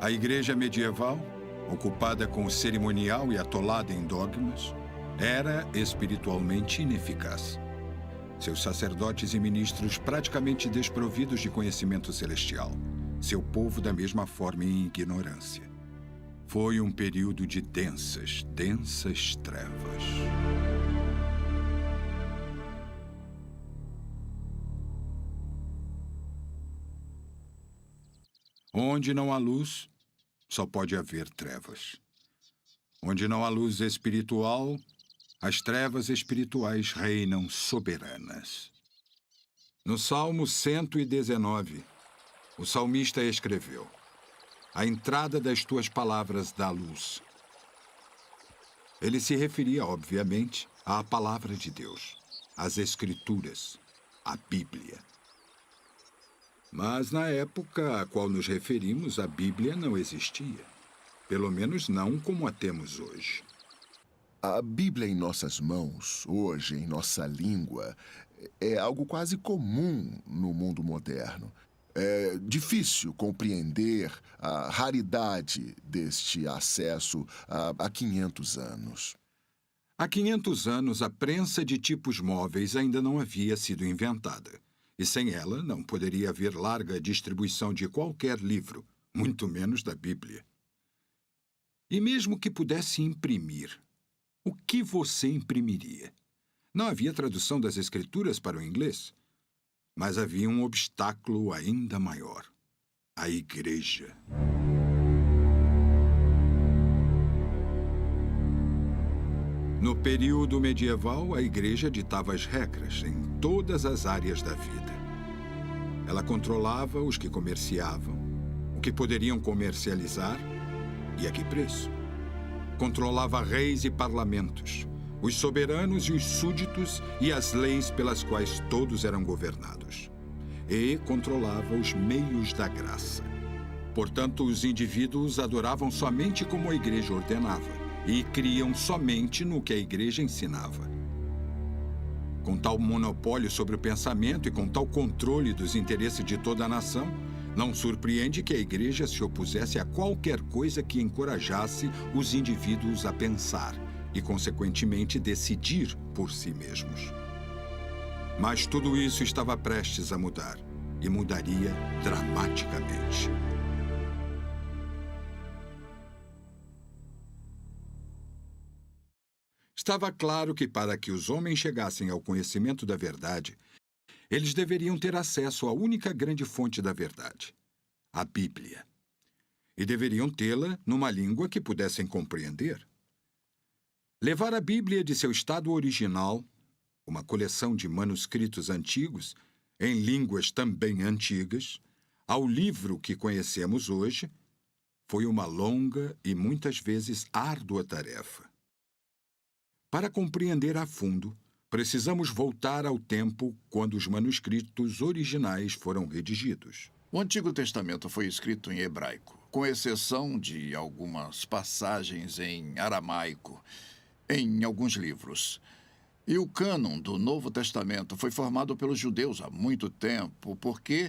A igreja medieval, ocupada com o cerimonial e atolada em dogmas, era espiritualmente ineficaz. Seus sacerdotes e ministros praticamente desprovidos de conhecimento celestial. Seu povo da mesma forma em ignorância. Foi um período de densas trevas. Onde não há luz, só pode haver trevas. Onde não há luz espiritual, as trevas espirituais reinam soberanas. No Salmo 119, o salmista escreveu: "A entrada das tuas palavras dá luz." Ele se referia, obviamente, à palavra de Deus, às Escrituras, à Bíblia. Mas na época a qual nos referimos, a Bíblia não existia. Pelo menos não como a temos hoje. A Bíblia em nossas mãos, hoje, em nossa língua, é algo quase comum no mundo moderno. É difícil compreender a raridade deste acesso há 500 anos. Há 500 anos, a prensa de tipos móveis ainda não havia sido inventada. E sem ela, não poderia haver larga distribuição de qualquer livro, muito menos da Bíblia. E mesmo que pudesse imprimir, o que você imprimiria? Não havia tradução das Escrituras para o inglês, mas havia um obstáculo ainda maior: a igreja. No período medieval, a igreja ditava as regras em todas as áreas da vida. Ela controlava os que comerciavam, o que poderiam comercializar e a que preço. Controlava reis e parlamentos, os soberanos e os súditos e as leis pelas quais todos eram governados. E controlava os meios da graça. Portanto, os indivíduos adoravam somente como a igreja ordenava e criam somente no que a igreja ensinava. Com tal monopólio sobre o pensamento e com tal controle dos interesses de toda a nação, não surpreende que a igreja se opusesse a qualquer coisa que encorajasse os indivíduos a pensar e, consequentemente, decidir por si mesmos. Mas tudo isso estava prestes a mudar, e mudaria dramaticamente. Estava claro que, para que os homens chegassem ao conhecimento da verdade, eles deveriam ter acesso à única grande fonte da verdade, a Bíblia. E deveriam tê-la numa língua que pudessem compreender. Levar a Bíblia de seu estado original, uma coleção de manuscritos antigos, em línguas também antigas, ao livro que conhecemos hoje, foi uma longa e muitas vezes árdua tarefa. Para compreender a fundo, precisamos voltar ao tempo quando os manuscritos originais foram redigidos. O Antigo Testamento foi escrito em hebraico, com exceção de algumas passagens em aramaico, em alguns livros. E o cânon do Novo Testamento foi formado pelos judeus há muito tempo, porque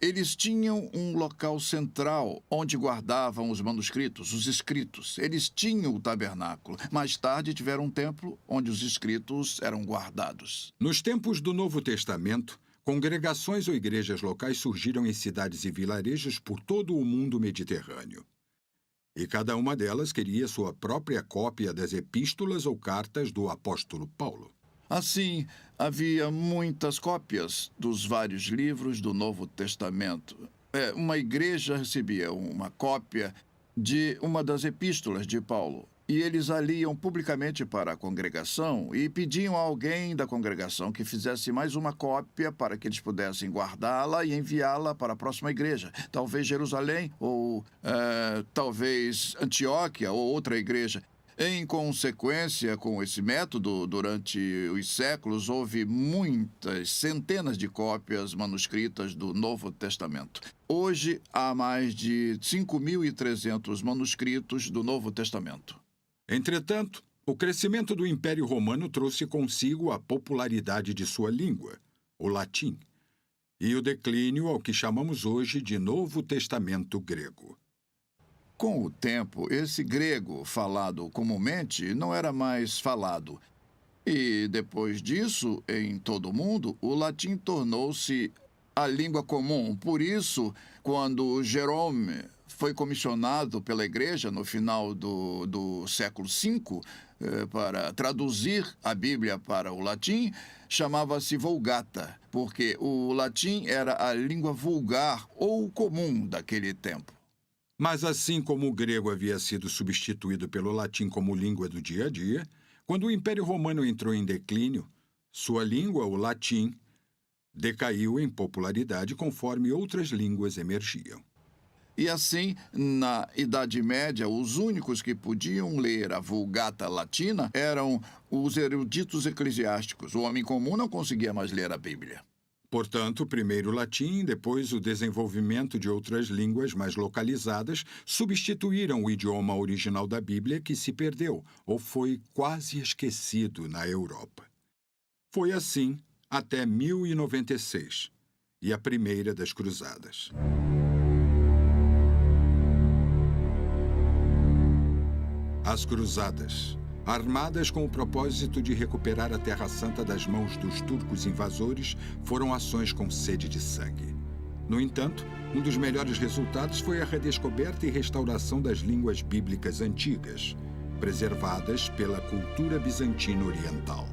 eles tinham um local central onde guardavam os manuscritos, os escritos. Eles tinham o tabernáculo. Mais tarde tiveram um templo onde os escritos eram guardados. Nos tempos do Novo Testamento, congregações ou igrejas locais surgiram em cidades e vilarejos por todo o mundo mediterrâneo. E cada uma delas queria sua própria cópia das epístolas ou cartas do apóstolo Paulo. Assim, havia muitas cópias dos vários livros do Novo Testamento. Uma igreja recebia uma cópia de uma das epístolas de Paulo. E eles a liam publicamente para a congregação e pediam a alguém da congregação que fizesse mais uma cópia para que eles pudessem guardá-la e enviá-la para a próxima igreja. Talvez Jerusalém ou talvez Antioquia ou outra igreja. Em consequência, com esse método, durante os séculos, houve muitas, centenas de cópias manuscritas do Novo Testamento. Hoje, há mais de 5.300 manuscritos do Novo Testamento. Entretanto, o crescimento do Império Romano trouxe consigo a popularidade de sua língua, o latim, e o declínio ao que chamamos hoje de Novo Testamento grego. Com o tempo, esse grego falado comumente não era mais falado. E depois disso, em todo o mundo, o latim tornou-se a língua comum. Por isso, quando Jerome foi comissionado pela Igreja no final do século V para traduzir a Bíblia para o latim, chamava-se Vulgata, porque o latim era a língua vulgar ou comum daquele tempo. Mas assim como o grego havia sido substituído pelo latim como língua do dia a dia, quando o Império Romano entrou em declínio, sua língua, o latim, decaiu em popularidade conforme outras línguas emergiam. E assim, na Idade Média, os únicos que podiam ler a Vulgata Latina eram os eruditos eclesiásticos. O homem comum não conseguia mais ler a Bíblia. Portanto, primeiro o latim, depois o desenvolvimento de outras línguas mais localizadas substituíram o idioma original da Bíblia, que se perdeu ou foi quase esquecido na Europa. Foi assim até 1096 e a primeira das Cruzadas. As Cruzadas, armadas com o propósito de recuperar a Terra Santa das mãos dos turcos invasores, foram ações com sede de sangue. No entanto, um dos melhores resultados foi a redescoberta e restauração das línguas bíblicas antigas, preservadas pela cultura bizantina oriental.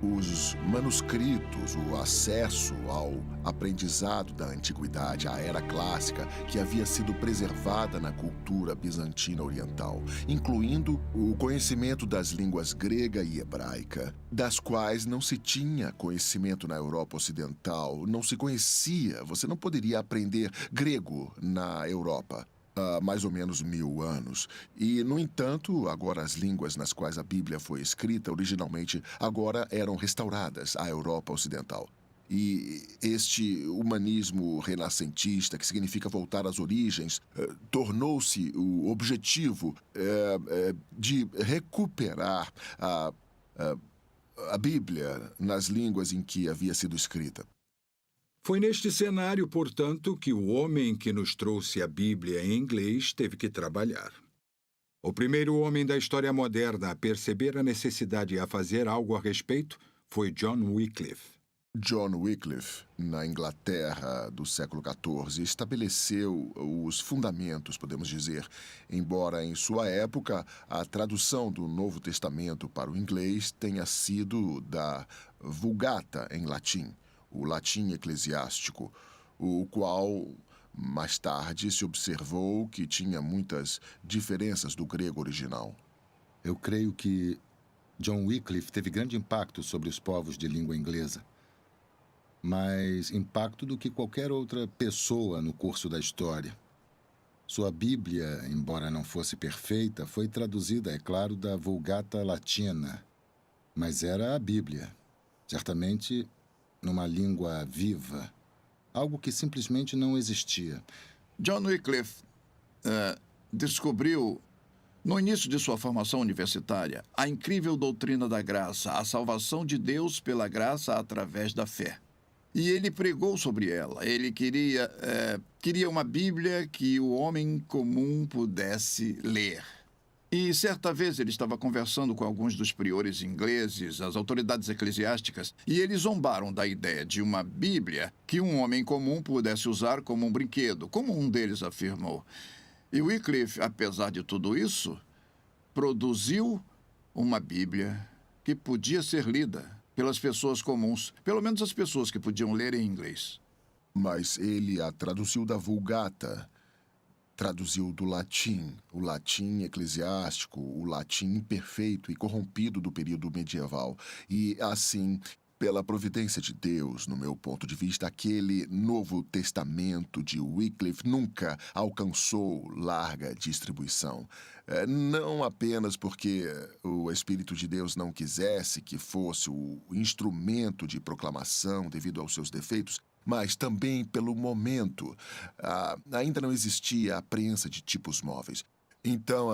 Os manuscritos, o acesso ao aprendizado da antiguidade, à era clássica, que havia sido preservada na cultura bizantina oriental, incluindo o conhecimento das línguas grega e hebraica, das quais não se tinha conhecimento na Europa Ocidental, não se conhecia, você não poderia aprender grego na Europa. Há mais ou menos 1000 anos. E, no entanto, agora as línguas nas quais a Bíblia foi escrita originalmente agora eram restauradas à Europa Ocidental. E este humanismo renascentista, que significa voltar às origens, tornou-se o objetivo de recuperar a Bíblia nas línguas em que havia sido escrita. Foi neste cenário, portanto, que o homem que nos trouxe a Bíblia em inglês teve que trabalhar. O primeiro homem da história moderna a perceber a necessidade e a fazer algo a respeito foi John Wycliffe. John Wycliffe, na Inglaterra do século XIV, estabeleceu os fundamentos, podemos dizer, embora em sua época a tradução do Novo Testamento para o inglês tenha sido da Vulgata em latim, o latim eclesiástico, o qual mais tarde se observou que tinha muitas diferenças do grego original. Eu creio que John Wycliffe teve grande impacto sobre os povos de língua inglesa. Mais impacto do que qualquer outra pessoa no curso da história. Sua Bíblia, embora não fosse perfeita, foi traduzida, é claro, da Vulgata Latina. Mas era a Bíblia. Certamente numa língua viva. Algo que simplesmente não existia. John Wycliffe descobriu, no início de sua formação universitária, a incrível doutrina da graça, a salvação de Deus pela graça através da fé. E ele pregou sobre ela. Ele queria uma Bíblia que o homem comum pudesse ler. E certa vez ele estava conversando com alguns dos priores ingleses, as autoridades eclesiásticas, e eles zombaram da ideia de uma Bíblia que um homem comum pudesse usar como um brinquedo, como um deles afirmou. E Wycliffe, apesar de tudo isso, produziu uma Bíblia que podia ser lida pelas pessoas comuns, pelo menos as pessoas que podiam ler em inglês. Mas ele a traduziu da Vulgata, traduziu do latim, o latim eclesiástico, o latim imperfeito e corrompido do período medieval. E, assim, pela providência de Deus, no meu ponto de vista, aquele Novo Testamento de Wycliffe nunca alcançou larga distribuição. Não apenas porque o Espírito de Deus não quisesse que fosse o instrumento de proclamação devido aos seus defeitos, mas também pelo momento. Ainda não existia a prensa de tipos móveis. Então,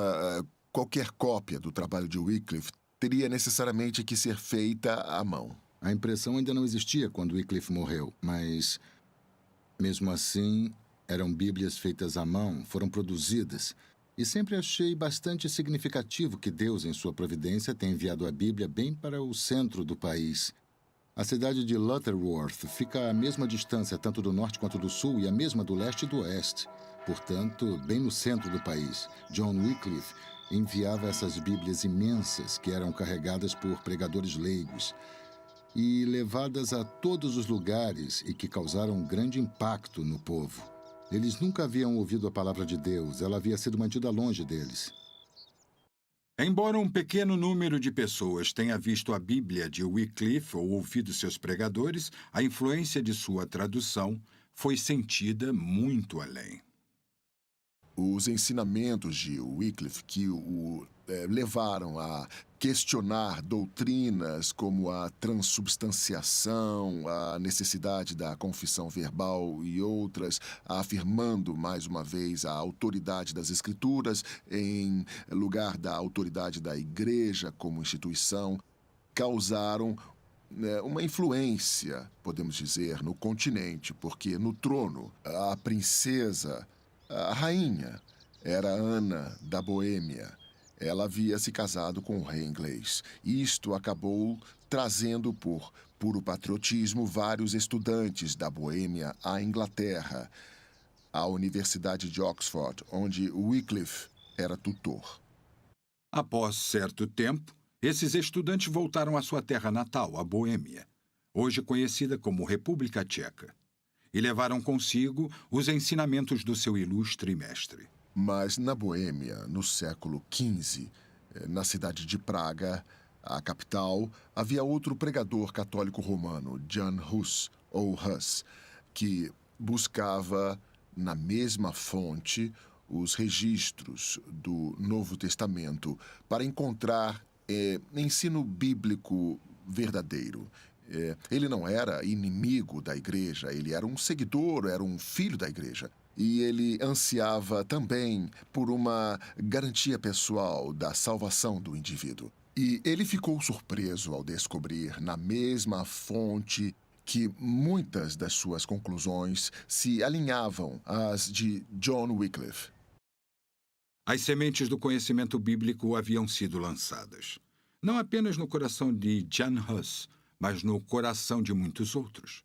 qualquer cópia do trabalho de Wycliffe teria necessariamente que ser feita à mão. A impressão ainda não existia quando Wycliffe morreu, mas, mesmo assim, Eram bíblias feitas à mão, foram produzidas. E sempre achei bastante significativo que Deus, em sua providência, tenha enviado a Bíblia bem para o centro do país. A cidade de Lutterworth fica à mesma distância tanto do norte quanto do sul e a mesma do leste e do oeste. Portanto, bem no centro do país. John Wycliffe enviava essas bíblias imensas que eram carregadas por pregadores leigos e levadas a todos os lugares e que causaram um grande impacto no povo. Eles nunca haviam ouvido a palavra de Deus, ela havia sido mantida longe deles. Embora um pequeno número de pessoas tenha visto a Bíblia de Wycliffe ou ouvido seus pregadores, a influência de sua tradução foi sentida muito além. Os ensinamentos de Wycliffe que o levaram a questionar doutrinas como a transubstanciação, a necessidade da confissão verbal e outras, afirmando, mais uma vez, a autoridade das Escrituras em lugar da autoridade da Igreja como instituição, causaram uma influência, podemos dizer, no continente, porque no trono, a princesa, a rainha, era Ana da Boêmia. Ela havia se casado com o rei inglês. Isto acabou trazendo, por puro patriotismo, vários estudantes da Boêmia à Inglaterra, à Universidade de Oxford, onde Wycliffe era tutor. Após certo tempo, esses estudantes voltaram à sua terra natal, a Boêmia, hoje conhecida como República Tcheca, e levaram consigo os ensinamentos do seu ilustre mestre. Mas na Boêmia, no século XV, na cidade de Praga, a capital, havia outro pregador católico romano, Jan Hus, ou Hus, que buscava, na mesma fonte, os registros do Novo Testamento para encontrar ensino bíblico verdadeiro. Ele não era inimigo da igreja, ele era um seguidor, era um filho da igreja. E ele ansiava também por uma garantia pessoal da salvação do indivíduo. E ele ficou surpreso ao descobrir, na mesma fonte, que muitas das suas conclusões se alinhavam às de John Wycliffe. As sementes do conhecimento bíblico haviam sido lançadas, não apenas no coração de Jan Hus, mas no coração de muitos outros.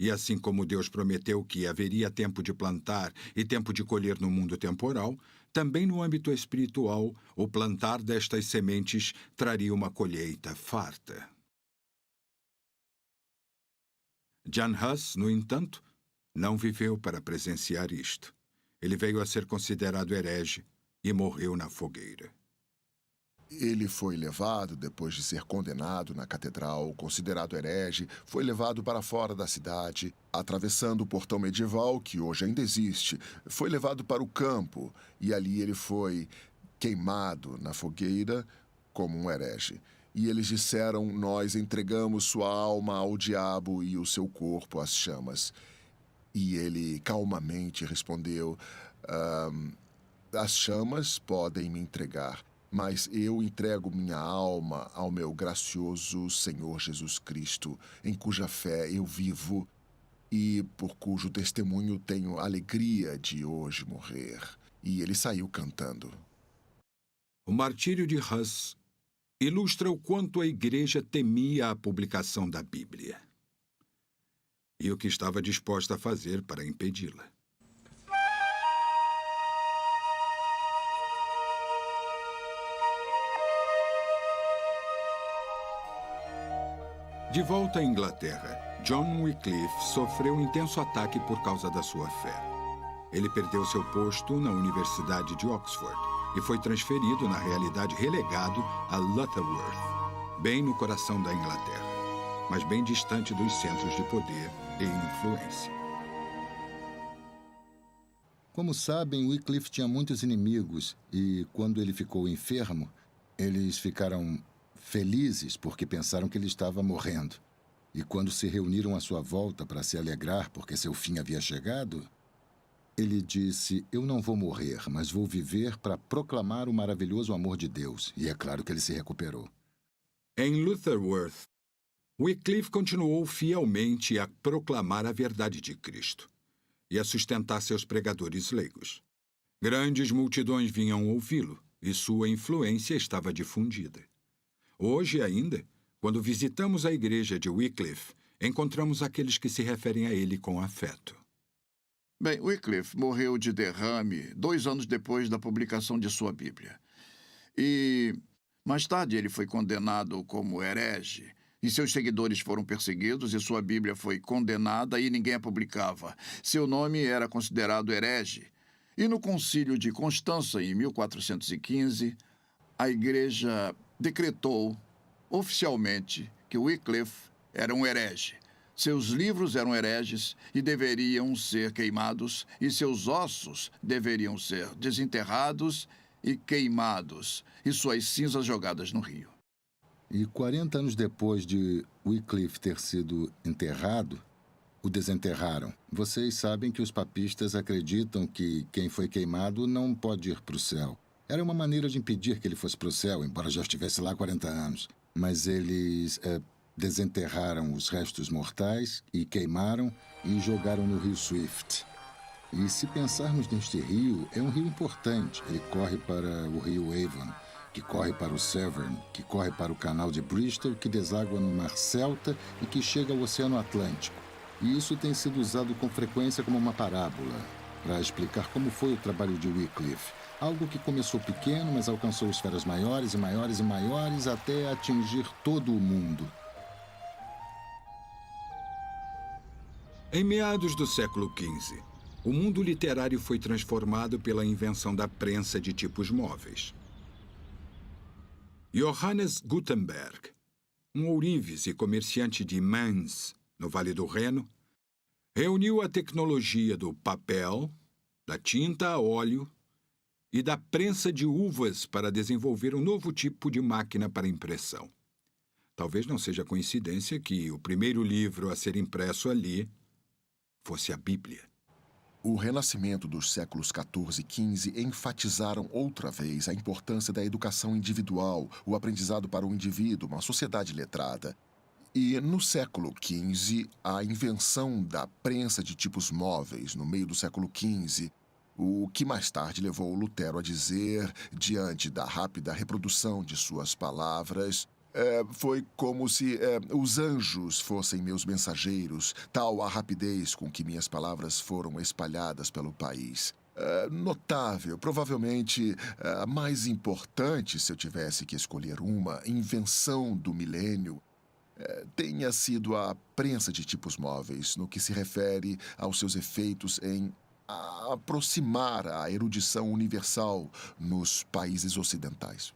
E assim como Deus prometeu que haveria tempo de plantar e tempo de colher no mundo temporal, também no âmbito espiritual, o plantar destas sementes traria uma colheita farta. Jan Hus, no entanto, não viveu para presenciar isto. Ele veio a ser considerado herege e morreu na fogueira. Ele foi levado, depois de ser condenado na catedral, considerado herege, foi levado para fora da cidade, atravessando o portão medieval, que hoje ainda existe, foi levado para o campo e ali ele foi queimado na fogueira como um herege. E eles disseram, nós entregamos sua alma ao diabo e o seu corpo às chamas. E ele calmamente respondeu, as chamas podem me entregar, mas eu entrego minha alma ao meu gracioso Senhor Jesus Cristo, em cuja fé eu vivo e por cujo testemunho tenho alegria de hoje morrer. E ele saiu cantando. O martírio de Hus ilustra o quanto a Igreja temia a publicação da Bíblia e o que estava disposta a fazer para impedi-la. De volta à Inglaterra, John Wycliffe sofreu um intenso ataque por causa da sua fé. Ele perdeu seu posto na Universidade de Oxford e foi transferido, na realidade relegado, a Lutterworth, bem no coração da Inglaterra, mas bem distante dos centros de poder e influência. Como sabem, Wycliffe tinha muitos inimigos e, quando ele ficou enfermo, eles ficaram felizes porque pensaram que ele estava morrendo. E quando se reuniram à sua volta para se alegrar porque seu fim havia chegado, ele disse, eu não vou morrer, mas vou viver para proclamar o maravilhoso amor de Deus. E é claro que ele se recuperou. Em Lutterworth, Wycliffe continuou fielmente a proclamar a verdade de Cristo. e a sustentar seus pregadores leigos. Grandes multidões vinham ouvi-lo e sua influência estava difundida. Hoje ainda, quando visitamos a igreja de Wycliffe, encontramos aqueles que se referem a ele com afeto. Bem, Wycliffe morreu de derrame 2 anos depois da publicação de sua Bíblia. E mais tarde ele foi condenado como herege, e seus seguidores foram perseguidos, e sua Bíblia foi condenada e ninguém a publicava. Seu nome era considerado herege. E no Concílio de Constança, em 1415, a Igreja decretou oficialmente que Wycliffe era um herege. Seus livros eram hereges e deveriam ser queimados, e seus ossos deveriam ser desenterrados e queimados, e suas cinzas jogadas no rio. E 40 anos depois de Wycliffe ter sido enterrado, o desenterraram. Vocês sabem que os papistas acreditam que quem foi queimado não pode ir para o céu. Era uma maneira de impedir que ele fosse para o céu, embora já estivesse lá há 40 anos. Mas eles desenterraram os restos mortais e queimaram e jogaram no rio Swift. E se pensarmos neste rio, é um rio importante. Ele corre para o rio Avon, que corre para o Severn, que corre para o canal de Bristol, que deságua no Mar Celta e que chega ao Oceano Atlântico. E isso tem sido usado com frequência como uma parábola para explicar como foi o trabalho de Wycliffe. Algo que começou pequeno, mas alcançou esferas maiores e maiores e maiores até atingir todo o mundo. Em meados do século XV, o mundo literário foi transformado pela invenção da prensa de tipos móveis. Johannes Gutenberg, um ourives e comerciante de Mainz, no Vale do Reno, reuniu a tecnologia do papel, da tinta a óleo e da prensa de uvas para desenvolver um novo tipo de máquina para impressão. Talvez não seja coincidência que o primeiro livro a ser impresso ali fosse a Bíblia. O renascimento dos séculos XIV e XV enfatizaram outra vez a importância da educação individual, o aprendizado para o indivíduo, uma sociedade letrada. E, no século XV, a invenção da prensa de tipos móveis, no meio do século XV, o que mais tarde levou Lutero a dizer, diante da rápida reprodução de suas palavras, foi como se os anjos fossem meus mensageiros, tal a rapidez com que minhas palavras foram espalhadas pelo país. Notável, provavelmente a mais importante, se eu tivesse que escolher uma, invenção do milênio, tenha sido a prensa de tipos móveis, no que se refere aos seus efeitos em aproximar a erudição universal nos países ocidentais.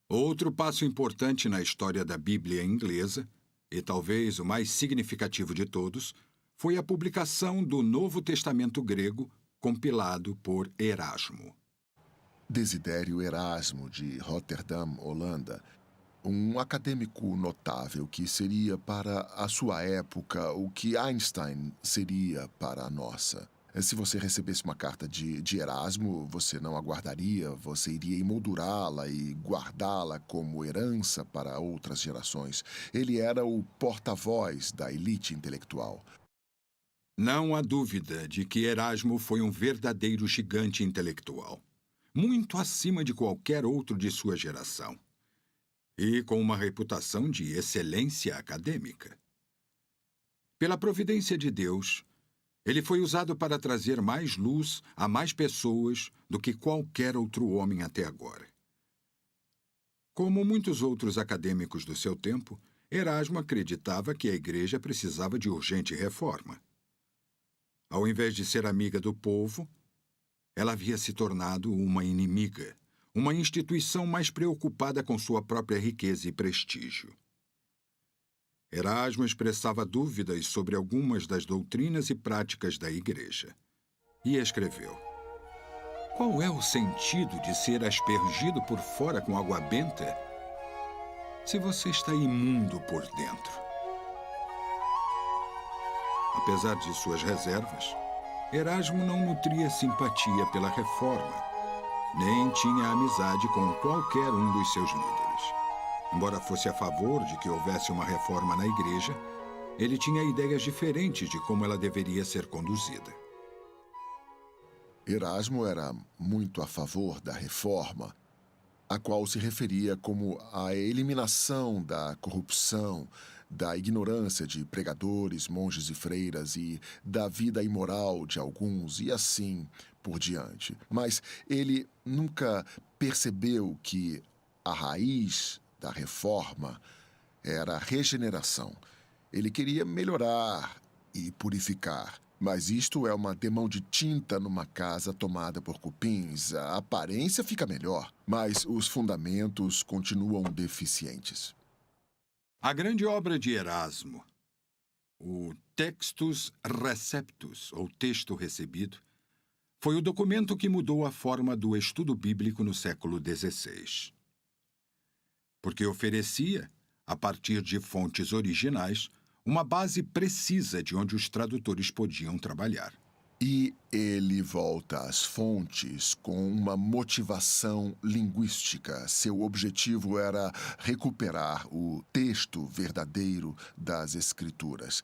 Outro passo importante na história da Bíblia inglesa, e talvez o mais significativo de todos, foi a publicação do Novo Testamento grego, compilado por Erasmo. Desidério Erasmo, de Rotterdam, Holanda, um acadêmico notável que seria para a sua época o que Einstein seria para a nossa. Se você recebesse uma carta de Erasmo, você não a guardaria, você iria emoldurá-la e guardá-la como herança para outras gerações. Ele era o porta-voz da elite intelectual. Não há dúvida de que Erasmo foi um verdadeiro gigante intelectual, muito acima de qualquer outro de sua geração, e com uma reputação de excelência acadêmica. Pela providência de Deus, ele foi usado para trazer mais luz a mais pessoas do que qualquer outro homem até agora. Como muitos outros acadêmicos do seu tempo, Erasmo acreditava que a igreja precisava de urgente reforma. Ao invés de ser amiga do povo, ela havia se tornado uma inimiga, uma instituição mais preocupada com sua própria riqueza e prestígio. Erasmo expressava dúvidas sobre algumas das doutrinas e práticas da igreja. E escreveu: qual é o sentido de ser aspergido por fora com água benta se você está imundo por dentro? Apesar de suas reservas, Erasmo não nutria simpatia pela reforma, nem tinha amizade com qualquer um dos seus líderes. Embora fosse a favor de que houvesse uma reforma na igreja, ele tinha ideias diferentes de como ela deveria ser conduzida. Erasmo era muito a favor da reforma, a qual se referia como a eliminação da corrupção, da ignorância de pregadores, monges e freiras e da vida imoral de alguns e assim por diante. Mas ele nunca percebeu que a raiz da reforma era a regeneração. Ele queria melhorar e purificar. Mas isto é uma demão de tinta numa casa tomada por cupins. A aparência fica melhor, mas os fundamentos continuam deficientes. A grande obra de Erasmo, o Textus Receptus, ou Texto Recebido, foi o documento que mudou a forma do estudo bíblico no século XVI. Porque oferecia, a partir de fontes originais, uma base precisa de onde os tradutores podiam trabalhar. E ele volta às fontes com uma motivação linguística. Seu objetivo era recuperar o texto verdadeiro das Escrituras.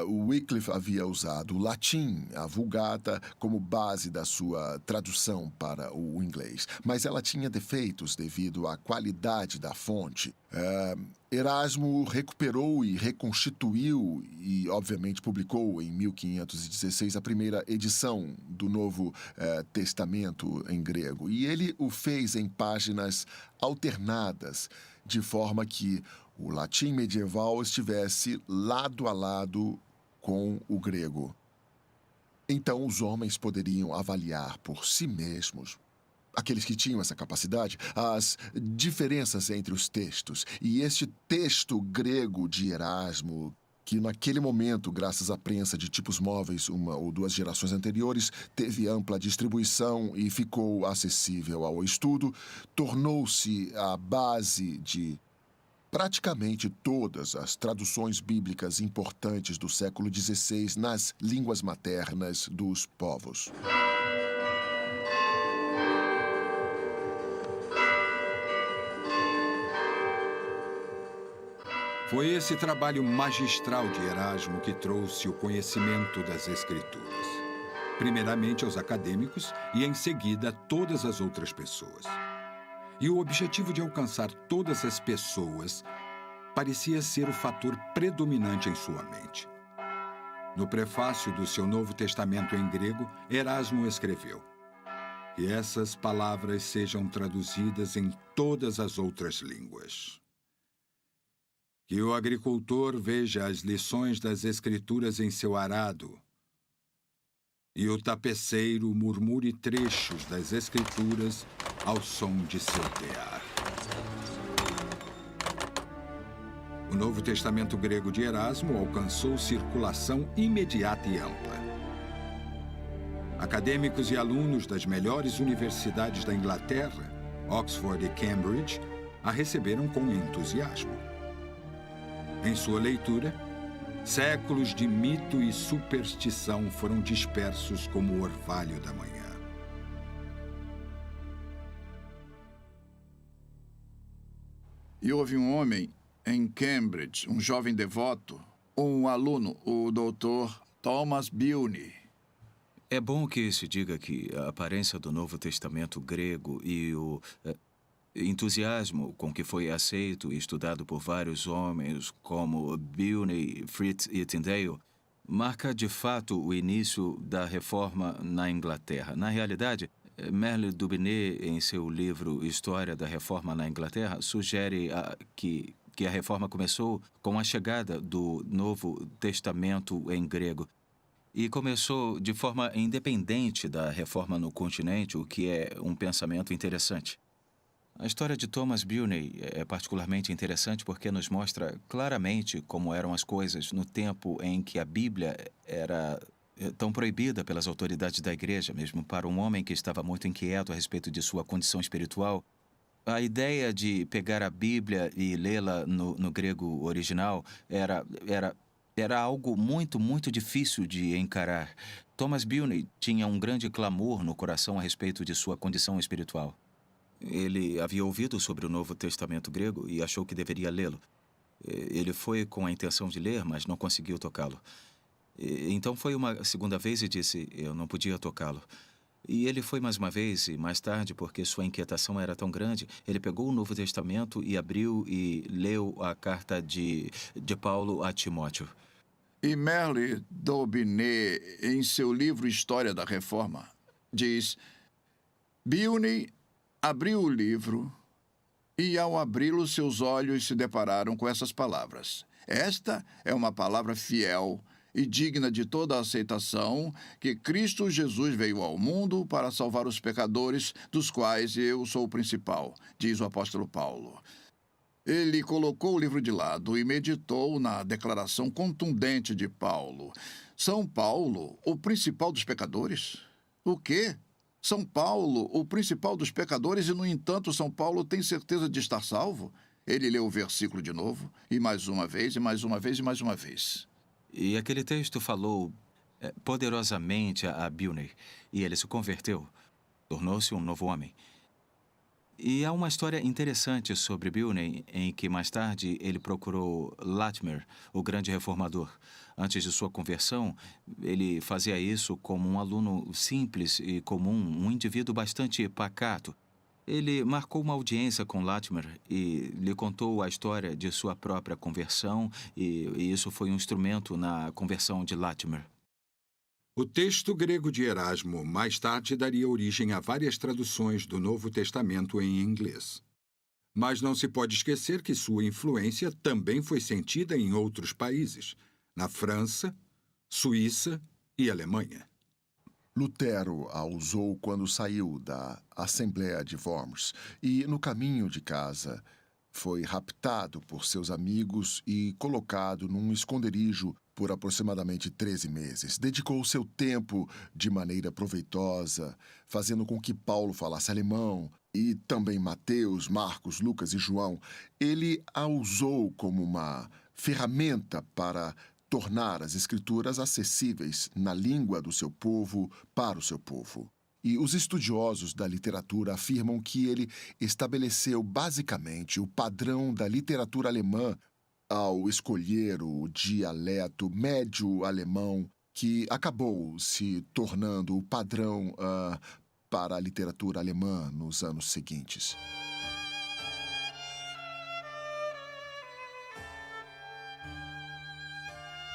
O Wycliffe havia usado o latim, a Vulgata, como base da sua tradução para o inglês, mas ela tinha defeitos devido à qualidade da fonte. Erasmo recuperou e reconstituiu e, obviamente, publicou em 1516 a primeira edição do Novo Testamento em grego. E ele o fez em páginas alternadas, de forma que o latim medieval estivesse lado a lado com o grego. Então, os homens poderiam avaliar por si mesmos, aqueles que tinham essa capacidade, as diferenças entre os textos. E este texto grego de Erasmo, que naquele momento, graças à prensa de tipos móveis, uma ou duas gerações anteriores, teve ampla distribuição e ficou acessível ao estudo, tornou-se a base de praticamente todas as traduções bíblicas importantes do século XVI nas línguas maternas dos povos. Foi esse trabalho magistral de Erasmo que trouxe o conhecimento das Escrituras, primeiramente aos acadêmicos e, em seguida, a todas as outras pessoas. E o objetivo de alcançar todas as pessoas parecia ser o fator predominante em sua mente. No prefácio do seu Novo Testamento em grego, Erasmo escreveu: que essas palavras sejam traduzidas em todas as outras línguas. Que o agricultor veja as lições das Escrituras em seu arado e o tapeceiro murmure trechos das Escrituras ao som de seu tear. O Novo Testamento grego de Erasmo alcançou circulação imediata e ampla. Acadêmicos e alunos das melhores universidades da Inglaterra, Oxford e Cambridge, a receberam com entusiasmo. Em sua leitura, séculos de mito e superstição foram dispersos como o orvalho da manhã. E houve um homem em Cambridge, um jovem devoto, um aluno, o Dr. Thomas Bilney. É bom que se diga que a aparência do Novo Testamento grego e o entusiasmo com que foi aceito e estudado por vários homens como Bilney, Fritz e Tyndale marca de fato o início da reforma na Inglaterra. Na realidade, Merle Dubinet, em seu livro História da Reforma na Inglaterra, sugere que a reforma começou com a chegada do Novo Testamento em grego e começou de forma independente da reforma no continente, o que é um pensamento interessante. A história de Thomas Bilney é particularmente interessante porque nos mostra claramente como eram as coisas no tempo em que a Bíblia era tão proibida pelas autoridades da igreja, mesmo para um homem que estava muito inquieto a respeito de sua condição espiritual. A ideia de pegar a Bíblia e lê-la no grego original era algo muito difícil de encarar. Thomas Bilney tinha um grande clamor no coração a respeito de sua condição espiritual. Ele havia ouvido sobre o Novo Testamento grego e achou que deveria lê-lo. Ele foi com a intenção de ler, mas não conseguiu tocá-lo. Então foi uma segunda vez e disse: eu não podia tocá-lo. E ele foi mais uma vez, e mais tarde, porque sua inquietação era tão grande, ele pegou o Novo Testamento e abriu e leu a carta de Paulo a Timóteo. E Merle Daubigné, em seu livro História da Reforma, diz: Bilney abriu o livro e, ao abri-lo, seus olhos se depararam com essas palavras. Esta é uma palavra fiel e digna de toda a aceitação, que Cristo Jesus veio ao mundo para salvar os pecadores, dos quais eu sou o principal, diz o apóstolo Paulo. Ele colocou o livro de lado e meditou na declaração contundente de Paulo. São Paulo, o principal dos pecadores? O quê? São Paulo, o principal dos pecadores, e, no entanto, São Paulo tem certeza de estar salvo? Ele leu o versículo de novo, e mais uma vez, e mais uma vez, e mais uma vez. E aquele texto falou poderosamente a Bilney, e ele se converteu, tornou-se um novo homem. E há uma história interessante sobre Bilney, em que mais tarde ele procurou Latimer, o grande reformador. Antes de sua conversão, ele fazia isso como um aluno simples e comum, um indivíduo bastante pacato. Ele marcou uma audiência com Latimer e lhe contou a história de sua própria conversão, e isso foi um instrumento na conversão de Latimer. O texto grego de Erasmo mais tarde daria origem a várias traduções do Novo Testamento em inglês. Mas não se pode esquecer que sua influência também foi sentida em outros países, na França, Suíça e Alemanha. Lutero a usou quando saiu da Assembleia de Worms e, no caminho de casa, foi raptado por seus amigos e colocado num esconderijo por aproximadamente 13 meses. Dedicou seu tempo de maneira proveitosa, fazendo com que Paulo falasse alemão e também Mateus, Marcos, Lucas e João. Ele a usou como uma ferramenta para tornar as Escrituras acessíveis na língua do seu povo para o seu povo. E os estudiosos da literatura afirmam que ele estabeleceu basicamente o padrão da literatura alemã ao escolher o dialeto médio alemão, que acabou se tornando o padrão para a literatura alemã nos anos seguintes.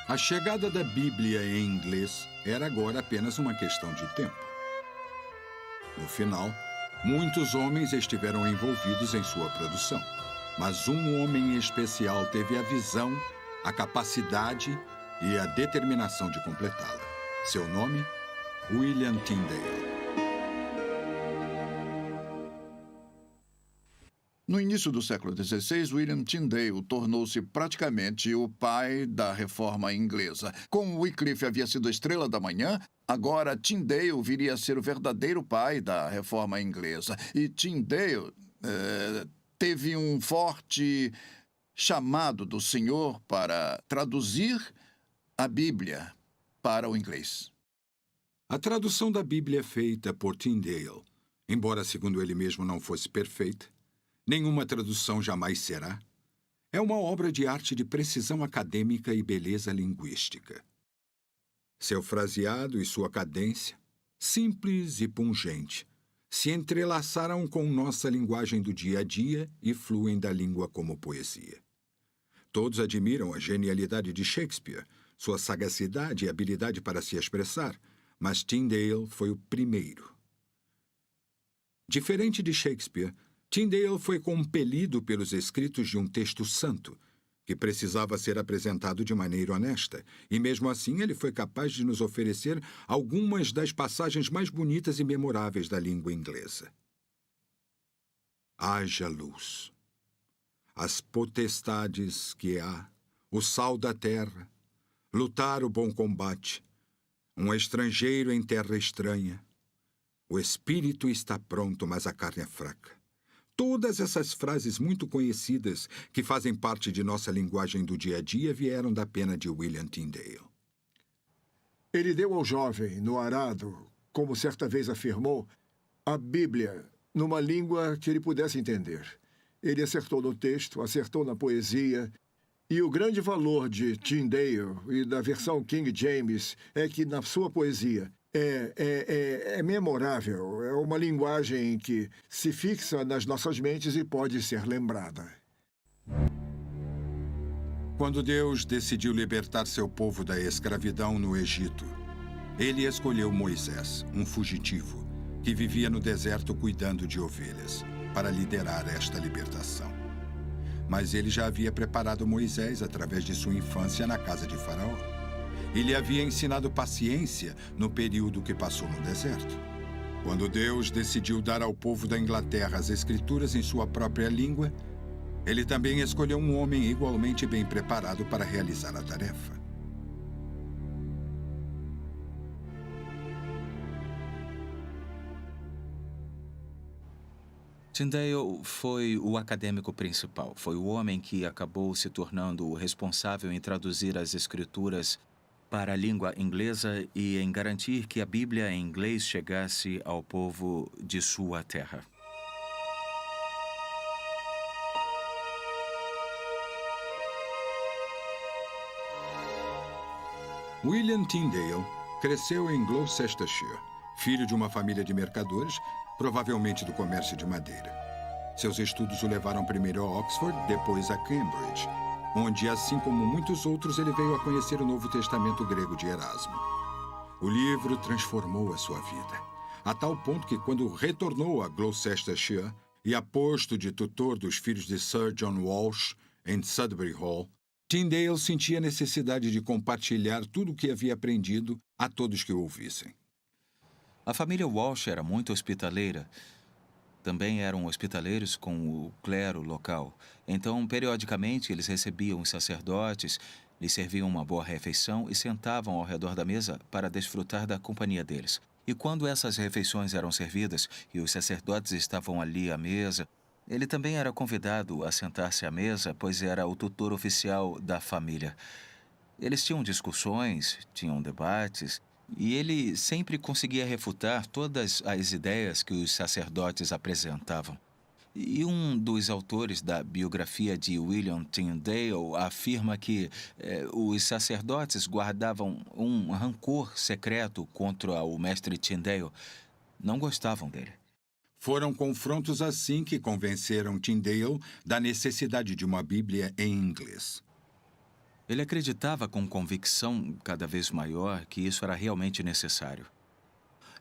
A chegada da Bíblia em inglês era agora apenas uma questão de tempo. No final, muitos homens estiveram envolvidos em sua produção, mas um homem especial teve a visão, a capacidade e a determinação de completá-la. Seu nome? William Tyndale. No início do século XVI, William Tyndale tornou-se praticamente o pai da reforma inglesa. Como Wycliffe havia sido a estrela da manhã, agora Tyndale viria a ser o verdadeiro pai da reforma inglesa. E Tyndale teve um forte chamado do Senhor para traduzir a Bíblia para o inglês. A tradução da Bíblia feita por Tyndale, embora segundo ele mesmo não fosse perfeita, nenhuma tradução jamais será, é uma obra de arte de precisão acadêmica e beleza linguística. Seu fraseado e sua cadência, simples e pungente, se entrelaçaram com nossa linguagem do dia a dia e fluem da língua como poesia. Todos admiram a genialidade de Shakespeare, sua sagacidade e habilidade para se expressar, mas Tyndale foi o primeiro. Diferente de Shakespeare, Tyndale foi compelido pelos escritos de um texto santo, que precisava ser apresentado de maneira honesta, e mesmo assim ele foi capaz de nos oferecer algumas das passagens mais bonitas e memoráveis da língua inglesa. Haja luz. As potestades que há, o sal da terra, lutar o bom combate, um estrangeiro em terra estranha. O espírito está pronto, mas a carne é fraca. Todas essas frases muito conhecidas, que fazem parte de nossa linguagem do dia a dia, vieram da pena de William Tyndale. Ele deu ao jovem, no arado, como certa vez afirmou, a Bíblia numa língua que ele pudesse entender. Ele acertou no texto, acertou na poesia, e o grande valor de Tyndale e da versão King James é que, na sua poesia, é memorável. É uma linguagem que se fixa nas nossas mentes e pode ser lembrada. Quando Deus decidiu libertar seu povo da escravidão no Egito, ele escolheu Moisés, um fugitivo, que vivia no deserto cuidando de ovelhas, para liderar esta libertação. Mas ele já havia preparado Moisés através de sua infância na casa de Faraó. E lhe havia ensinado paciência no período que passou no deserto. Quando Deus decidiu dar ao povo da Inglaterra as escrituras em sua própria língua, ele também escolheu um homem igualmente bem preparado para realizar a tarefa. Tyndale foi o acadêmico principal. Foi o homem que acabou se tornando o responsável em traduzir as escrituras para a língua inglesa e em garantir que a Bíblia em inglês chegasse ao povo de sua terra. William Tyndale cresceu em Gloucestershire, filho de uma família de mercadores, provavelmente do comércio de madeira. Seus estudos o levaram primeiro a Oxford, depois a Cambridge, onde, assim como muitos outros, ele veio a conhecer o Novo Testamento grego de Erasmo. O livro transformou a sua vida, a tal ponto que, quando retornou a Gloucestershire e a posto de tutor dos filhos de Sir John Walsh em Sudbury Hall, Tyndale sentia a necessidade de compartilhar tudo o que havia aprendido a todos que o ouvissem. A família Walsh era muito hospitaleira. Também eram hospitaleiros com o clero local. Então, periodicamente, eles recebiam os sacerdotes, lhes serviam uma boa refeição e sentavam ao redor da mesa para desfrutar da companhia deles. E quando essas refeições eram servidas e os sacerdotes estavam ali à mesa, ele também era convidado a sentar-se à mesa, pois era o tutor oficial da família. Eles tinham discussões, tinham debates, e ele sempre conseguia refutar todas as ideias que os sacerdotes apresentavam. E um dos autores da biografia de William Tyndale afirma que os sacerdotes guardavam um rancor secreto contra o mestre Tyndale. Não gostavam dele. Foram confrontos assim que convenceram Tyndale da necessidade de uma Bíblia em inglês. Ele acreditava com convicção cada vez maior que isso era realmente necessário.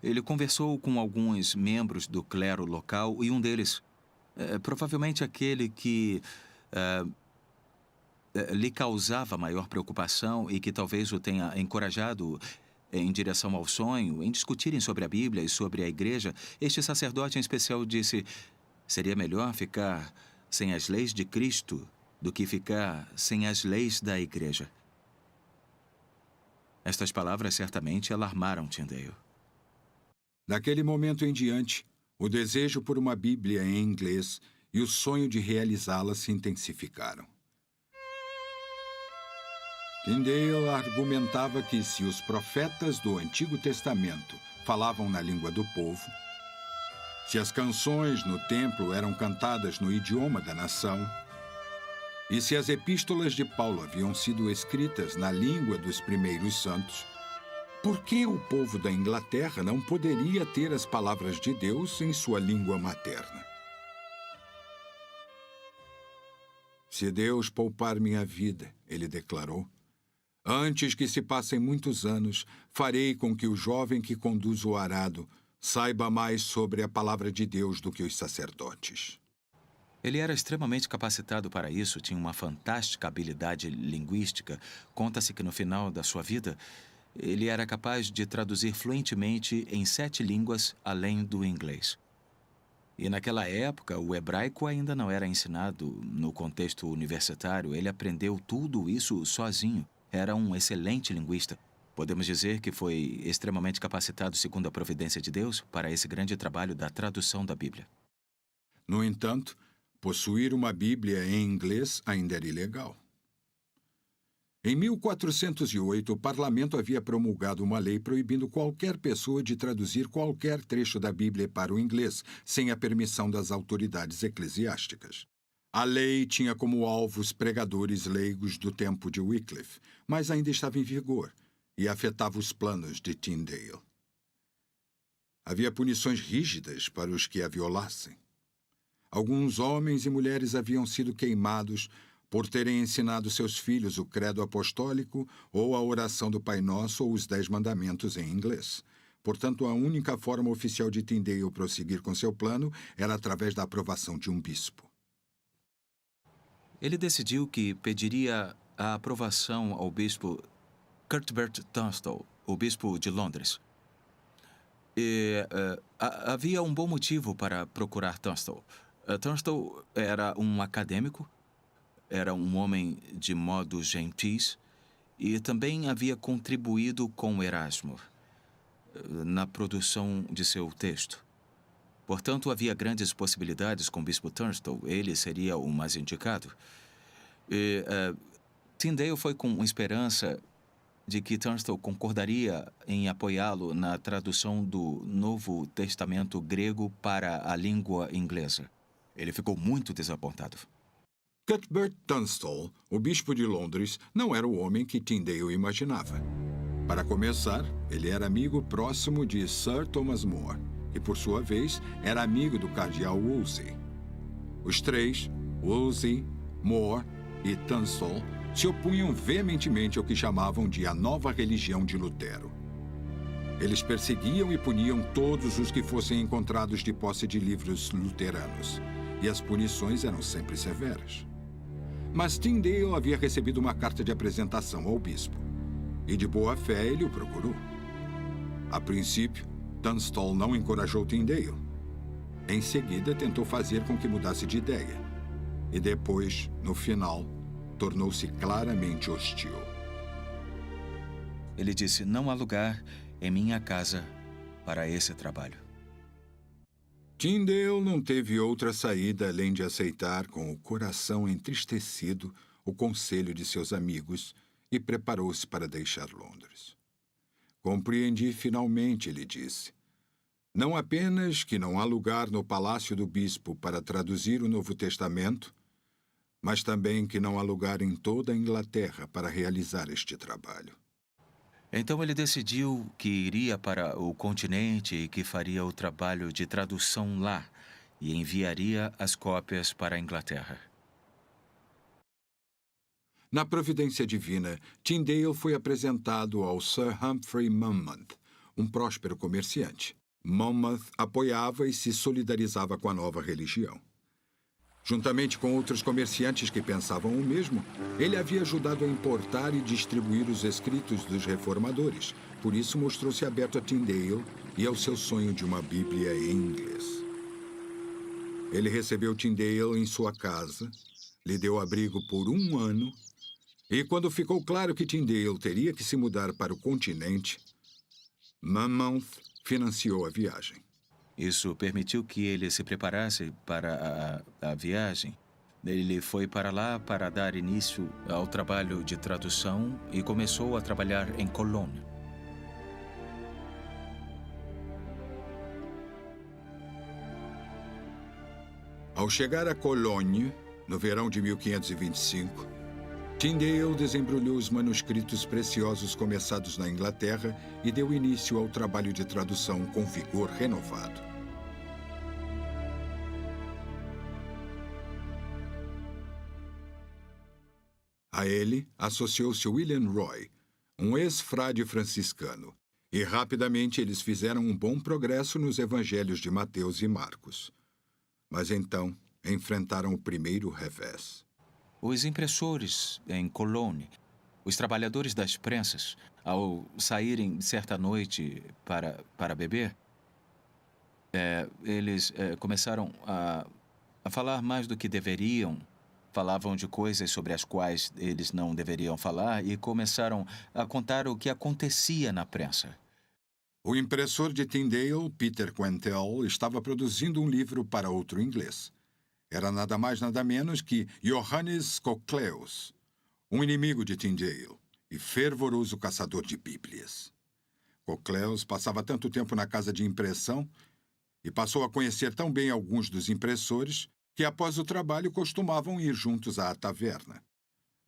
Ele conversou com alguns membros do clero local e um deles, provavelmente aquele que lhe causava maior preocupação e que talvez o tenha encorajado em direção ao sonho, em discutirem sobre a Bíblia e sobre a igreja, este sacerdote em especial disse: seria melhor ficar sem as leis de Cristo do que ficar sem as leis da igreja. Estas palavras certamente alarmaram Tyndale. Daquele momento em diante, o desejo por uma Bíblia em inglês e o sonho de realizá-la se intensificaram. Tyndale argumentava que se os profetas do Antigo Testamento falavam na língua do povo, se as canções no templo eram cantadas no idioma da nação, e se as epístolas de Paulo haviam sido escritas na língua dos primeiros santos, por que o povo da Inglaterra não poderia ter as palavras de Deus em sua língua materna? Se Deus poupar minha vida, ele declarou, antes que se passem muitos anos, farei com que o jovem que conduz o arado saiba mais sobre a palavra de Deus do que os sacerdotes. Ele era extremamente capacitado para isso, tinha uma fantástica habilidade linguística. Conta-se que no final da sua vida, ele era capaz de traduzir fluentemente em 7 línguas além do inglês. E naquela época, o hebraico ainda não era ensinado no contexto universitário. Ele aprendeu tudo isso sozinho. Era um excelente linguista. Podemos dizer que foi extremamente capacitado, segundo a providência de Deus, para esse grande trabalho da tradução da Bíblia. No entanto, possuir uma Bíblia em inglês ainda era ilegal. Em 1408, o parlamento havia promulgado uma lei proibindo qualquer pessoa de traduzir qualquer trecho da Bíblia para o inglês, sem a permissão das autoridades eclesiásticas. A lei tinha como alvo os pregadores leigos do tempo de Wycliffe, mas ainda estava em vigor e afetava os planos de Tyndale. Havia punições rígidas para os que a violassem. Alguns homens e mulheres haviam sido queimados por terem ensinado seus filhos o credo apostólico ou a oração do Pai Nosso ou os 10 mandamentos em inglês. Portanto, a única forma oficial de Tyndale prosseguir com seu plano era através da aprovação de um bispo. Ele decidiu que pediria a aprovação ao bispo Cuthbert Tunstall, o bispo de Londres. Havia um bom motivo para procurar Tunstall. Tunstall era um acadêmico, era um homem de modos gentis e também havia contribuído com Erasmo na produção de seu texto. Portanto, havia grandes possibilidades com o bispo Tunstall. Ele seria o mais indicado. Tyndale foi com esperança de que Tunstall concordaria em apoiá-lo na tradução do Novo Testamento grego para a língua inglesa. Ele ficou muito desapontado. Cuthbert Tunstall, o bispo de Londres, não era o homem que Tyndale imaginava. Para começar, ele era amigo próximo de Sir Thomas More e, por sua vez, era amigo do cardeal Wolsey. Os três, Wolsey, More e Tunstall, se opunham veementemente ao que chamavam de a nova religião de Lutero. Eles perseguiam e puniam todos os que fossem encontrados de posse de livros luteranos, e as punições eram sempre severas. Mas Tyndale havia recebido uma carta de apresentação ao bispo, e de boa fé ele o procurou. A princípio, Tunstall não encorajou Tyndale. Em seguida, tentou fazer com que mudasse de ideia, e depois, no final, tornou-se claramente hostil. Ele disse: não há lugar em minha casa para esse trabalho. Tyndale não teve outra saída além de aceitar com o coração entristecido o conselho de seus amigos e preparou-se para deixar Londres. Compreendi finalmente, ele disse. Não apenas que não há lugar no palácio do bispo para traduzir o Novo Testamento, mas também que não há lugar em toda a Inglaterra para realizar este trabalho. Então ele decidiu que iria para o continente e que faria o trabalho de tradução lá e enviaria as cópias para a Inglaterra. Na providência divina, Tyndale foi apresentado ao Sir Humphrey Monmouth, um próspero comerciante. Monmouth apoiava e se solidarizava com a nova religião. Juntamente com outros comerciantes que pensavam o mesmo, ele havia ajudado a importar e distribuir os escritos dos reformadores. Por isso, mostrou-se aberto a Tyndale e ao seu sonho de uma Bíblia em inglês. Ele recebeu Tyndale em sua casa, lhe deu abrigo por 1 ano, e quando ficou claro que Tyndale teria que se mudar para o continente, Monmouth financiou a viagem. Isso permitiu que ele se preparasse para a viagem. Ele foi para lá para dar início ao trabalho de tradução e começou a trabalhar em Cologne. Ao chegar a Cologne, no verão de 1525, Tyndale desembrulhou os manuscritos preciosos começados na Inglaterra e deu início ao trabalho de tradução com vigor renovado. A ele associou-se William Roy, um ex-frade franciscano, e rapidamente eles fizeram um bom progresso nos evangelhos de Mateus e Marcos. Mas então enfrentaram o primeiro revés. Os impressores em Cologne, os trabalhadores das prensas, ao saírem certa noite para beber, eles começaram a falar mais do que deveriam. Falavam de coisas sobre as quais eles não deveriam falar e começaram a contar o que acontecia na prensa. O impressor de Tyndale, Peter Quentel, estava produzindo um livro para outro inglês. Era nada mais nada menos que Johannes Cocleus, um inimigo de Tyndale e fervoroso caçador de bíblias. Cocleus passava tanto tempo na casa de impressão e passou a conhecer tão bem alguns dos impressores que após o trabalho costumavam ir juntos à taverna.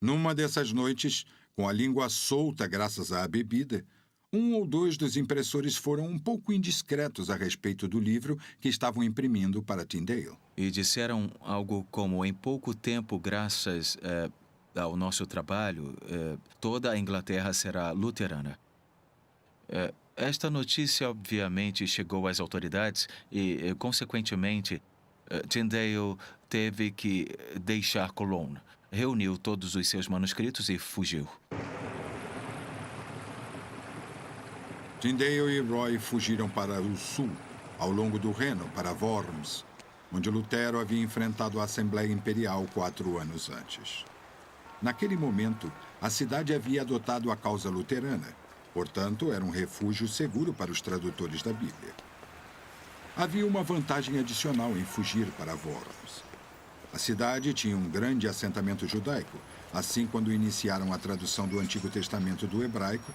Numa dessas noites, com a língua solta graças à bebida, Um ou dois dos impressores foram um pouco indiscretos a respeito do livro que estavam imprimindo para Tyndale. E disseram algo como: em pouco tempo, graças ao nosso trabalho, toda a Inglaterra será luterana. Esta notícia, obviamente, chegou às autoridades e, consequentemente, Tyndale teve que deixar Cologne. Reuniu todos os seus manuscritos e fugiu. Tyndale e Roy fugiram para o sul, ao longo do Reno, para Worms, onde Lutero havia enfrentado a Assembleia Imperial 4 anos antes. Naquele momento, a cidade havia adotado a causa luterana, portanto, era um refúgio seguro para os tradutores da Bíblia. Havia uma vantagem adicional em fugir para Worms. A cidade tinha um grande assentamento judaico. Assim, quando iniciaram a tradução do Antigo Testamento do hebraico,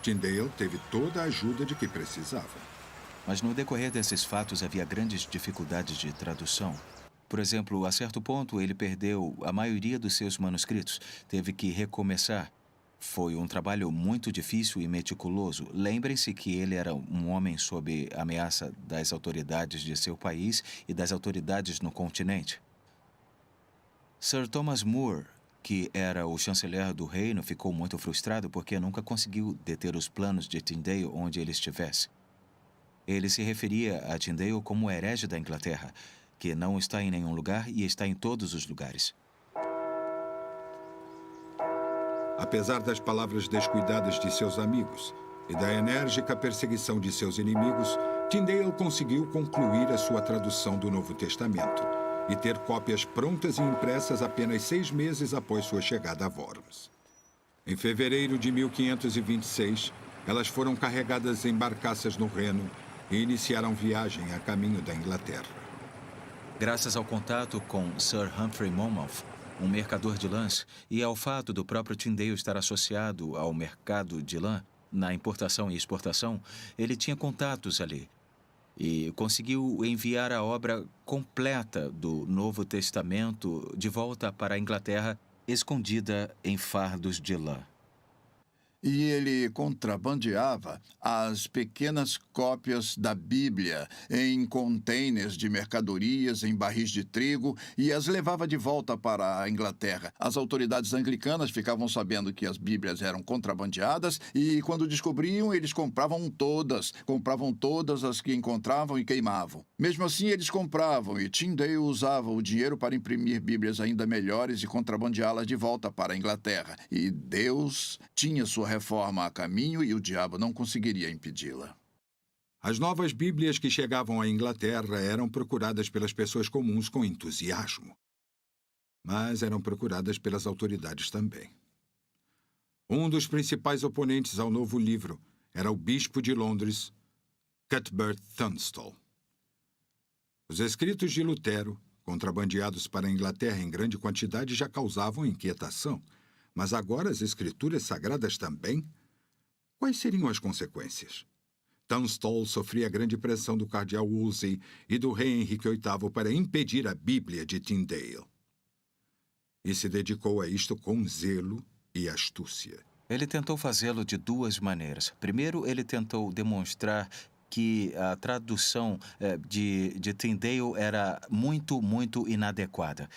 Tyndale teve toda a ajuda de que precisava. Mas no decorrer desses fatos havia grandes dificuldades de tradução. Por exemplo, a certo ponto ele perdeu a maioria dos seus manuscritos. Teve que recomeçar. Foi um trabalho muito difícil e meticuloso. Lembrem-se que ele era um homem sob ameaça das autoridades de seu país e das autoridades no continente. Sir Thomas More, que era o chanceler do reino, ficou muito frustrado porque nunca conseguiu deter os planos de Tyndale onde ele estivesse. Ele se referia a Tyndale como o herege da Inglaterra, que não está em nenhum lugar e está em todos os lugares. Apesar das palavras descuidadas de seus amigos e da enérgica perseguição de seus inimigos, Tyndale conseguiu concluir a sua tradução do Novo Testamento e ter cópias prontas e impressas apenas 6 meses após sua chegada a Worms. Em fevereiro de 1526, elas foram carregadas em barcaças no Reno e iniciaram viagem a caminho da Inglaterra. Graças ao contato com Sir Humphrey Monmouth, um mercador de lãs, e ao fato do próprio Tyndale estar associado ao mercado de lã, na importação e exportação, ele tinha contatos ali e conseguiu enviar a obra completa do Novo Testamento de volta para a Inglaterra, escondida em fardos de lã. E ele contrabandeava as pequenas cópias da Bíblia em contêineres de mercadorias, em barris de trigo, e as levava de volta para a Inglaterra. As autoridades anglicanas ficavam sabendo que as Bíblias eram contrabandeadas e, quando descobriam, eles compravam todas as que encontravam e queimavam. Mesmo assim, eles compravam e Tyndale usava o dinheiro para imprimir Bíblias ainda melhores e contrabandeá-las de volta para a Inglaterra. E Deus tinha sua reforma a caminho e o diabo não conseguiria impedi-la. As novas Bíblias que chegavam à Inglaterra eram procuradas pelas pessoas comuns com entusiasmo, mas eram procuradas pelas autoridades também. Um dos principais oponentes ao novo livro era o bispo de Londres, Cuthbert Tunstall. Os escritos de Lutero, contrabandeados para a Inglaterra em grande quantidade, já causavam inquietação. Mas agora as escrituras sagradas também? Quais seriam as consequências? Tunstall sofria grande pressão do cardeal Wolsey e do rei Henrique VIII para impedir a Bíblia de Tyndale. E se dedicou a isto com zelo e astúcia. Ele tentou fazê-lo de duas maneiras. Primeiro, ele tentou demonstrar que a tradução de Tyndale era muito inadequada.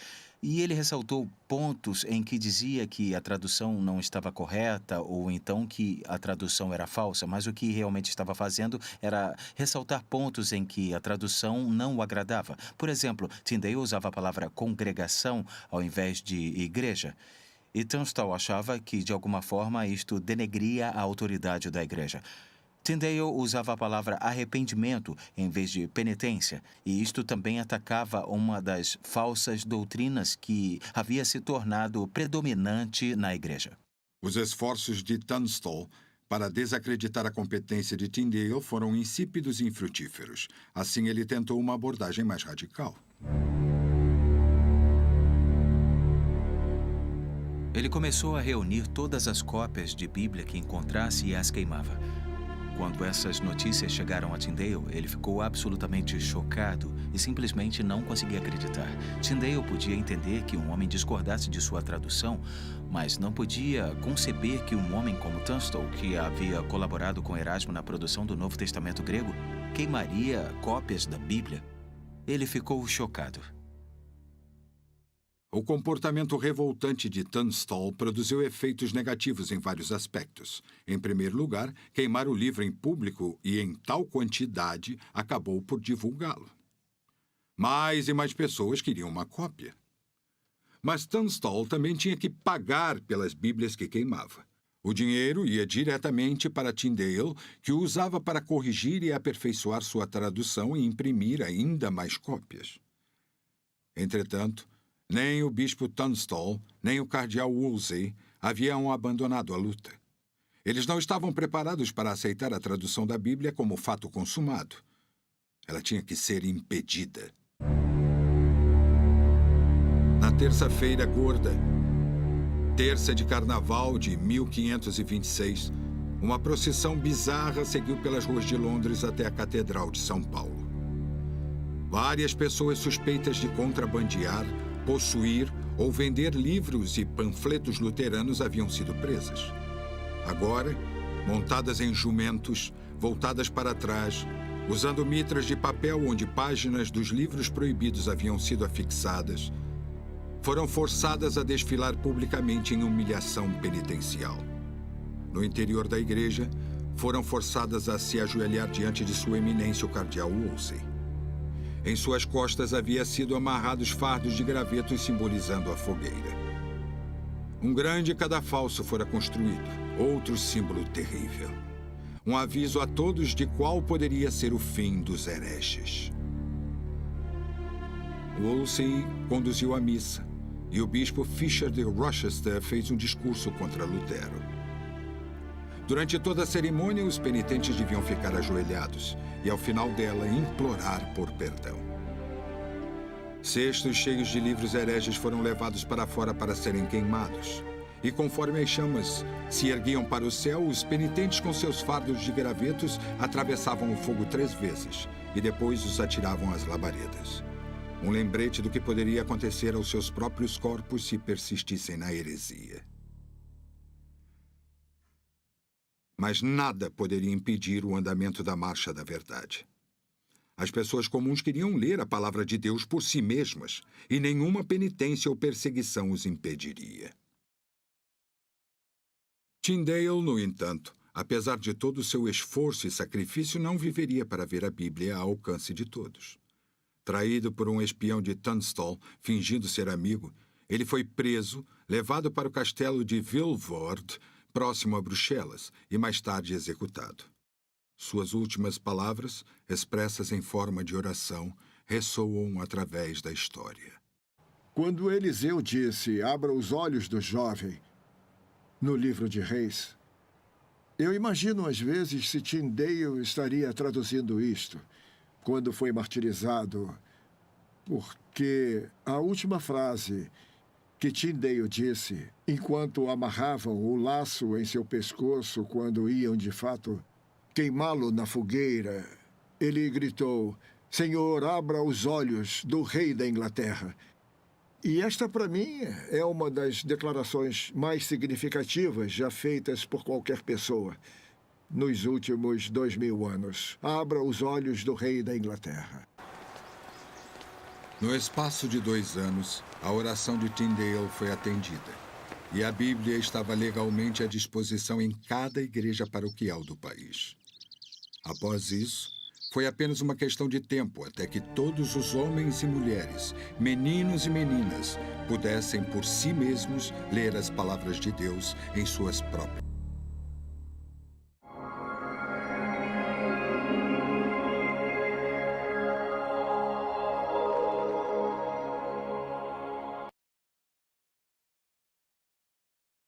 E ele ressaltou pontos em que dizia que a tradução não estava correta ou então que a tradução era falsa, mas o que realmente estava fazendo era ressaltar pontos em que a tradução não o agradava. Por exemplo, Tyndale usava a palavra congregação ao invés de igreja. E Tunstall achava que, de alguma forma, isto denegria a autoridade da igreja. Tyndale usava a palavra arrependimento em vez de penitência, e isto também atacava uma das falsas doutrinas que havia se tornado predominante na igreja. Os esforços de Tunstall para desacreditar a competência de Tyndale foram insípidos e infrutíferos. Assim, ele tentou uma abordagem mais radical. Ele começou a reunir todas as cópias de Bíblia que encontrasse e as queimava. quando essas notícias chegaram a Tyndale, ele ficou absolutamente chocado e simplesmente não conseguia acreditar. Tyndale podia entender que um homem discordasse de sua tradução, mas não podia conceber que um homem como Tunstall, que havia colaborado com Erasmo na produção do Novo Testamento grego, queimaria cópias da Bíblia. Ele ficou chocado. O comportamento revoltante de Tunstall produziu efeitos negativos em vários aspectos. Em primeiro lugar, queimar o livro em público e em tal quantidade acabou por divulgá-lo. Mais e mais pessoas queriam uma cópia. Mas Tunstall também tinha que pagar pelas Bíblias que queimava. O dinheiro ia diretamente para Tyndale, que o usava para corrigir e aperfeiçoar sua tradução e imprimir ainda mais cópias. Entretanto, nem o bispo Tunstall, nem o cardeal Wolsey haviam abandonado a luta. Eles não estavam preparados para aceitar a tradução da Bíblia como fato consumado. Ela tinha que ser impedida. Na terça-feira gorda, terça de carnaval de 1526, uma procissão bizarra seguiu pelas ruas de Londres até a Catedral de São Paulo. Várias pessoas suspeitas de contrabandear, possuir ou vender livros e panfletos luteranos haviam sido presas. Agora, montadas em jumentos, voltadas para trás, usando mitras de papel onde páginas dos livros proibidos haviam sido afixadas, foram forçadas a desfilar publicamente em humilhação penitencial. No interior da igreja, foram forçadas a se ajoelhar diante de sua eminência, o cardeal Wolsey. Em suas costas havia sido amarrados fardos de gravetos simbolizando a fogueira. Um grande cadafalso fora construído, outro símbolo terrível. Um aviso a todos de qual poderia ser o fim dos hereges. Wolsey conduziu a missa e o bispo Fisher de Rochester fez um discurso contra Lutero. Durante toda a cerimônia, os penitentes deviam ficar ajoelhados e, ao final dela, implorar por perdão. Cestos cheios de livros hereges foram levados para fora para serem queimados. E conforme as chamas se erguiam para o céu, os penitentes com seus fardos de gravetos atravessavam o fogo 3 vezes e depois os atiravam às labaredas. Um lembrete do que poderia acontecer aos seus próprios corpos se persistissem na heresia. Mas nada poderia impedir o andamento da marcha da verdade. As pessoas comuns queriam ler a palavra de Deus por si mesmas, e nenhuma penitência ou perseguição os impediria. Tyndale, no entanto, apesar de todo o seu esforço e sacrifício, não viveria para ver a Bíblia ao alcance de todos. Traído por um espião de Tunstall, fingindo ser amigo, ele foi preso, levado para o castelo de Vilvoorde, próximo a Bruxelas, e mais tarde executado. Suas últimas palavras, expressas em forma de oração, ressoam através da história. Quando Eliseu disse, abra os olhos do jovem, no livro de Reis, eu imagino às vezes se Tyndale estaria traduzindo isto, quando foi martirizado, porque a última frase que Tyndale disse, enquanto amarravam o laço em seu pescoço quando iam, de fato, queimá-lo na fogueira, ele gritou, Senhor, abra os olhos do rei da Inglaterra. E esta, para mim, é uma das declarações mais significativas já feitas por qualquer pessoa nos últimos 2000 anos. Abra os olhos do rei da Inglaterra. No espaço de 2 anos, a oração de Tyndale foi atendida, e a Bíblia estava legalmente à disposição em cada igreja paroquial do país. Após isso, foi apenas uma questão de tempo até que todos os homens e mulheres, meninos e meninas, pudessem por si mesmos ler as palavras de Deus em suas próprias